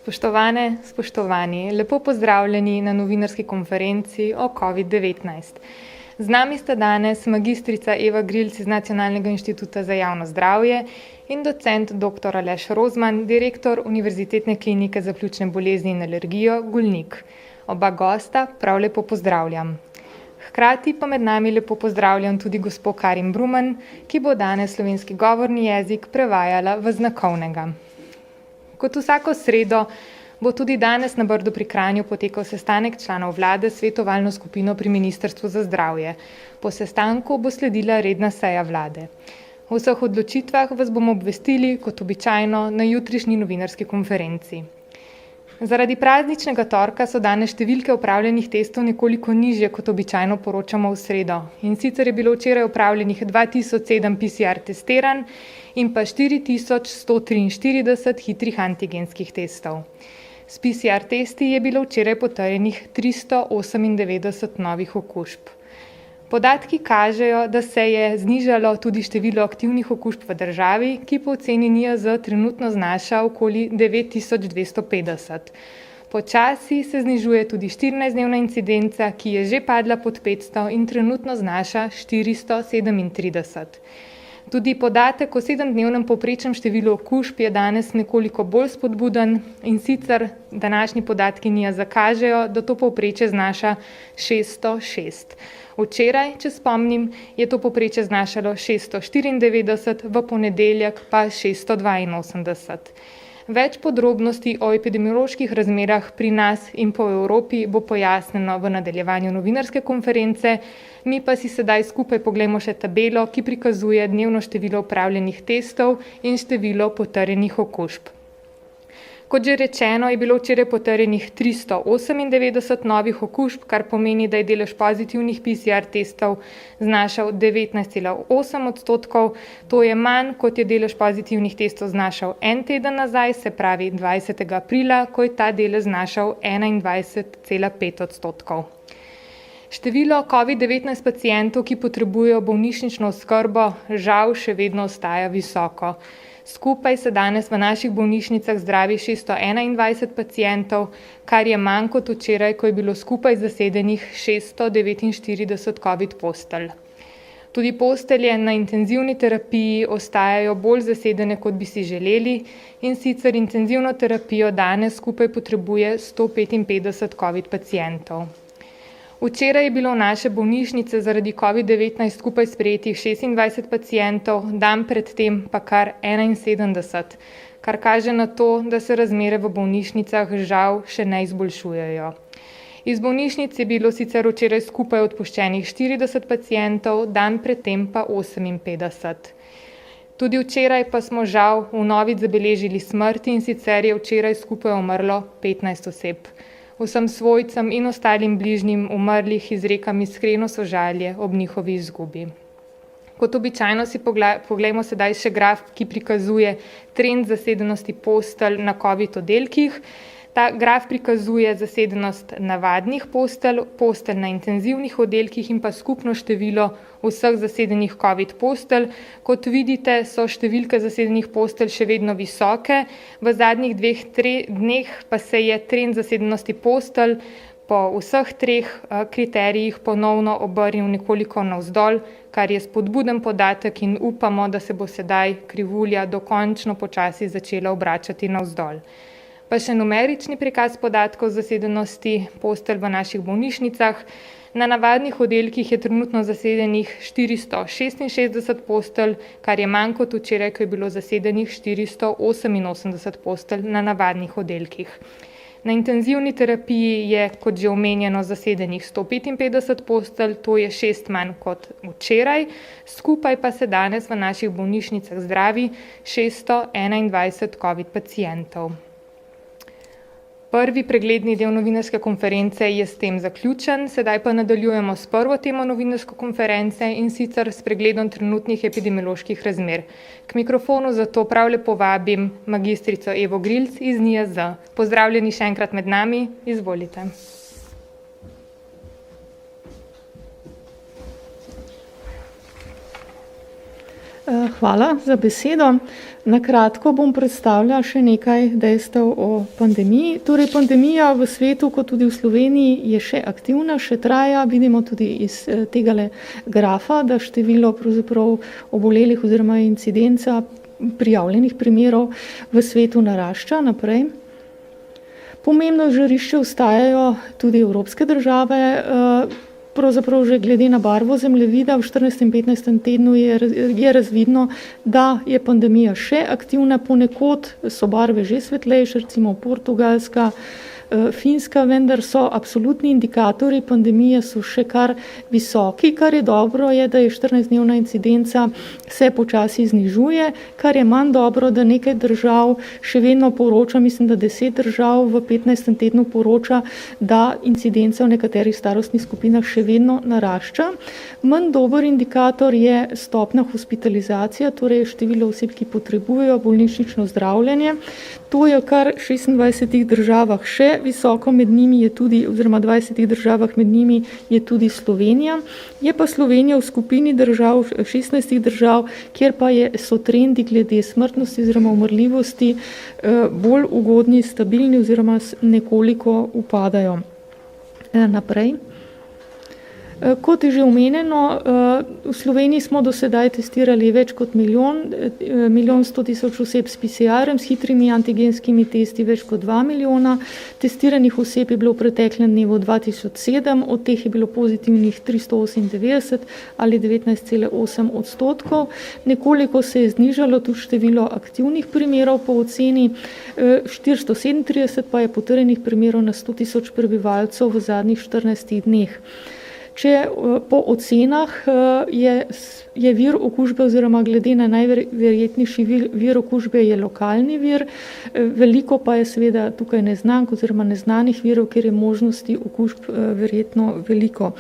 Spoštovane, spoštovani, lepo pozdravljeni na novinarski konferenci o COVID-19. Z nami sta danes magistrica Eva Grilc iz Nacionalnega inštituta za javno zdravje in docent dr. Aleš Rozman, direktor Univerzitetne klinike za pljučne bolezni in alergijo Golnik. Oba gosta prav lepo pozdravljam. Hkrati pa med nami lepo pozdravljam tudi gospo Karin Brumen, ki bo danes slovenski govorni jezik prevajala v znakovnega. Kot vsako sredo bo tudi danes na Brdu pri Kranju potekal sestanek članov vlade s svetovalno skupino pri Ministrstvu za zdravje. Po sestanku bo sledila redna seja vlade. O vseh odločitvah vas bomo obvestili, kot običajno, na jutrišnji novinarski konferenci. Zaradi prazničnega torka so danes številke opravljenih testov nekoliko nižje, kot običajno poročamo v sredo. In sicer je bilo včeraj opravljenih 2007 PCR testiranj in pa 4143 hitrih antigenskih testov. S PCR testi je bilo včeraj potrjenih 398 novih okužb. Podatki kažejo, da se je znižalo tudi število aktivnih okužb v državi, ki po oceni NIJZ trenutno znaša okoli 9250. Počasi se znižuje tudi 14-dnevna incidenca, ki je že padla pod 500 in trenutno znaša 437. Tudi podatek o 7-dnevnem povprečnem številu okužb je danes nekoliko bolj spodbuden, in sicer današnji podatki NIJZ kažejo, da to povprečje znaša 606. Včeraj, če spomnim, je to povprečje znašalo 694, v ponedeljek pa 682. Več podrobnosti o epidemioloških razmerah pri nas in po Evropi bo pojasnjeno v nadaljevanju novinarske konference, mi pa si sedaj skupaj poglejmo še tabelo, ki prikazuje dnevno število opravljenih testov in število potrjenih okužb. Kot že rečeno, je bilo včeraj potrjenih 398 novih okužb, kar pomeni, da je delež pozitivnih PCR testov znašal 19,8%. To je manj, kot je delež pozitivnih testov znašal en teden nazaj, se pravi 20. aprila, ko je ta delež znašal 21,5%. Število COVID-19 pacientov, ki potrebujejo bolnišnično oskrbo, žal še vedno ostaja visoko. Skupaj se danes v naših bolnišnicah zdravi 621 pacientov, kar je manj kot včeraj, ko je bilo skupaj zasedenih 649 COVID postelj. Tudi postelje na intenzivni terapiji ostajajo bolj zasedene, kot bi si želeli, in sicer intenzivno terapijo danes skupaj potrebuje 155 COVID pacientov. Včeraj je bilo v naše bolnišnice zaradi COVID-19 skupaj sprejetih 26 pacientov, dan predtem pa kar 71, kar kaže na to, da se razmere v bolnišnicah žal še ne izboljšujejo. Iz bolnišnic je bilo sicer včeraj skupaj odpuščenih 40 pacientov, dan predtem pa 58. Tudi včeraj pa smo žal vnovič zabeležili smrti, in sicer je včeraj skupaj umrlo 15 oseb. Vsem svojcem in ostalim bližnjim umrlih izrekam iskreno sožalje ob njihovi izgubi. Kot običajno si poglejmo sedaj še graf, ki prikazuje trend zasedenosti postelj na COVID oddelkih. Ta graf prikazuje zasedenost navadnih postelj, postelj na intenzivnih oddelkih in pa skupno število vseh zasedenih COVID postelj. Kot vidite, so številke zasedenih postelj še vedno visoke. V zadnjih 2-3 dneh pa se je trend zasedenosti postelj po vseh treh kriterijih ponovno obrnil nekoliko navzdol, kar je spodbuden podatek in upamo, da se bo sedaj krivulja dokončno počasi začela obračati navzdol. Pa še numerični prikaz podatkov zasedenosti postelj v naših bolnišnicah. Na navadnih oddelkih je trenutno zasedenih 466 postelj, kar je manj kot včeraj, ko je bilo zasedenih 488 postelj na navadnih oddelkih. Na intenzivni terapiji je, kot že omenjeno, zasedenih 155 postelj, to je 6 manj kot včeraj, skupaj pa se danes v naših bolnišnicah zdravi 621 COVID pacientov. Prvi pregledni del novinarske konference je s tem zaključen, sedaj pa nadaljujemo s prvo temo novinarske konference, in sicer s pregledom trenutnih epidemioloških razmer. K mikrofonu zato prav lepo vabim magistrico Evo Grilc iz NIJZ. Pozdravljeni še enkrat med nami, izvolite. Hvala za besedo. Na kratko bom predstavila še nekaj dejstev o pandemiji. Torej, pandemija v svetu, kot tudi v Sloveniji, je še aktivna, še traja. Vidimo tudi iz tegale grafa, da število pravzaprav obolelih oziroma incidenca prijavljenih primerov v svetu narašča naprej. Pomembno žarišče ostajajo tudi evropske države. Pravzaprav že glede na barvo zemljevida v 14. in 15. tednu je razvidno, da je pandemija še aktivna, ponekod so barve že svetlejše, recimo Portugalska, Finska, vendar so absolutni indikatorji pandemije so še kar visoki. Kar je dobro, je, da je 14-dnevna incidenca se počasi znižuje, kar je manj dobro, da nekaj držav še vedno poroča, mislim, da 10 držav v 15. tednu poroča, da incidenca v nekaterih starostnih skupinah še vedno narašča. Manj dober indikator je stopnja hospitalizacije, torej število oseb, ki potrebujejo bolnišnično zdravljenje. To je kar 26 državah še visoko, med njimi je tudi, oziroma 20 državah med njimi je tudi Slovenija. Je pa Slovenija v skupini držav, 16 držav, kjer pa so trendi glede smrtnosti oziroma umrljivosti bolj ugodni, stabilni oziroma nekoliko upadajo. Naprej. Kot je že omenjeno, v Sloveniji smo do sedaj testirali več kot milijon 100 tisoč oseb s PCR-em, s hitrimi antigenskimi testi več kot 2 milijona. Testiranih oseb je bilo v preteklem dnevu 2007, od teh je bilo pozitivnih 398 ali 19,8%. Nekoliko se je znižalo tudi število aktivnih primerov po oceni, 437 pa je potrjenih primerov na 100 tisoč prebivalcev v zadnjih 14 dneh. Če po ocenah je vir okužbe oziroma glede na najverjetnejši vir okužbe je lokalni vir, veliko pa je seveda tukaj neznank oziroma neznanih virov, ker je možnosti okužb verjetno veliko.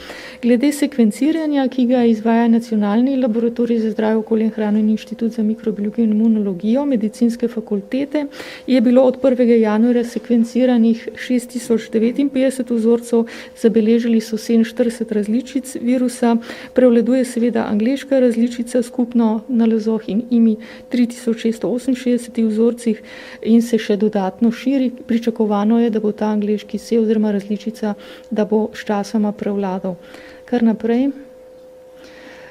Glede sekvenciranja, ki ga izvaja Nacionalni laboratorij za zdravje, okolje in hrano in Inštitut za mikrobiologijo in imunologijo Medicinske fakultete, je bilo od 1. januarja sekvenciranih 6059 vzorcev, zabeležili so 47 različic virusa, prevladuje seveda angleška različica, skupno na NALEZOH in IMI 3668 vzorcih in se še dodatno širi. Pričakovano je, da bo ta angleški sev oziroma različica, da bo sčasoma prevladal. Kar naprej.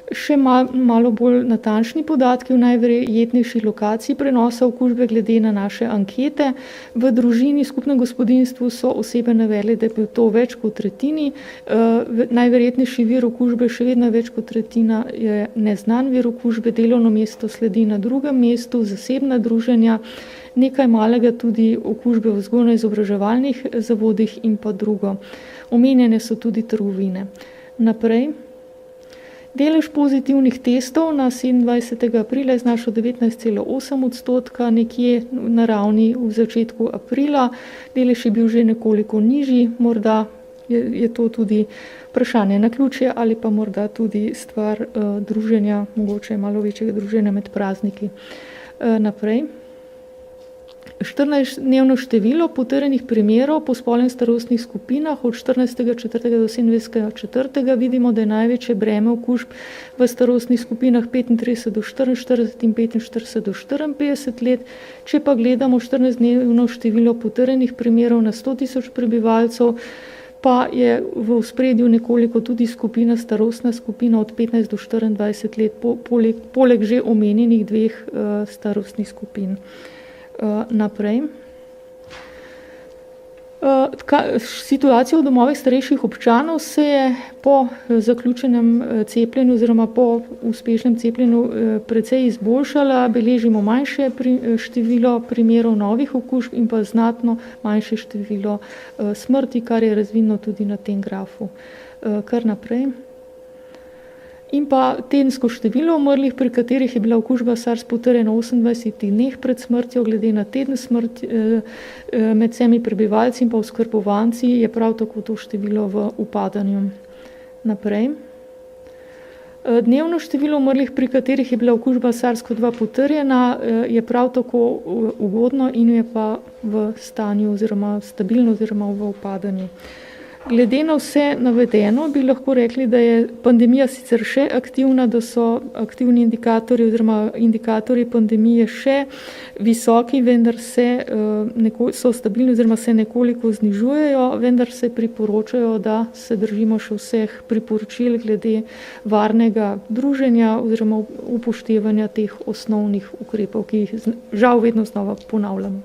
Še malo bolj natančni podatki v najverjetnejši lokaciji prenosa okužbe glede na naše ankete. V družini, skupnem gospodinjstvu so osebe navedle, da je bil to več kot tretjini. Najverjetnejši vir okužbe, še vedno več kot tretjina, je neznan vir okužbe, delovno mesto sledi na drugem mestu, zasebna druženja, nekaj malega tudi okužbe v vzgojno-izobraževalnih zavodih in pa drugo. Omenjene so tudi trgovine. Naprej. Delež pozitivnih testov na 27. aprila je znašal 19,8%, nekje na ravni v začetku aprila. Delež je bil že nekoliko nižji, morda je to tudi vprašanje naključja ali pa morda tudi stvar druženja, mogoče malo večjega druženja med prazniki. Naprej. 14-dnevno število potrjenih primerov po spolnih starostnih skupinah od 14.4. do 27.4. vidimo, da je največje breme okužb v starostnih skupinah 35 do 44 in 45 do 54 let. Če pa gledamo 14-dnevno število potrjenih primerov na 100 tisoč prebivalcev, pa je v ospredju nekoliko tudi starostna skupina od 15 do 24 let, poleg že omenjenih dveh starostnih skupin. Naprej. Situacija v domovih starejših občanov se je po zaključenem cepljenju oziroma po uspešnem cepljenju precej izboljšala, beležimo manjše število primerov novih okužb in pa znatno manjše število smrti, kar je razvidno tudi na tem grafu. Kar naprej. In pa tedensko število umrlih, pri katerih je bila okužba SARS potrjena v 28 dneh pred smrtjo, glede na teden smrti med vsemi prebivalci in pa oskrbovanci, je prav tako to število v upadanju. Naprej. Dnevno število umrlih, pri katerih je bila okužba SARS-CoV-2 potrjena, je prav tako ugodno in je pa v stanju oziroma stabilno oziroma v upadanju. Glede na vse navedeno bi lahko rekli, da je pandemija sicer še aktivna, da so aktivni indikatorji oziroma indikatorji pandemije še visoki, vendar so stabilni oziroma se nekoliko znižujejo, vendar se priporočajo, da se držimo še vseh priporočil glede varnega druženja oziroma upoštevanja teh osnovnih ukrepov, ki jih žal vedno znova ponavljamo.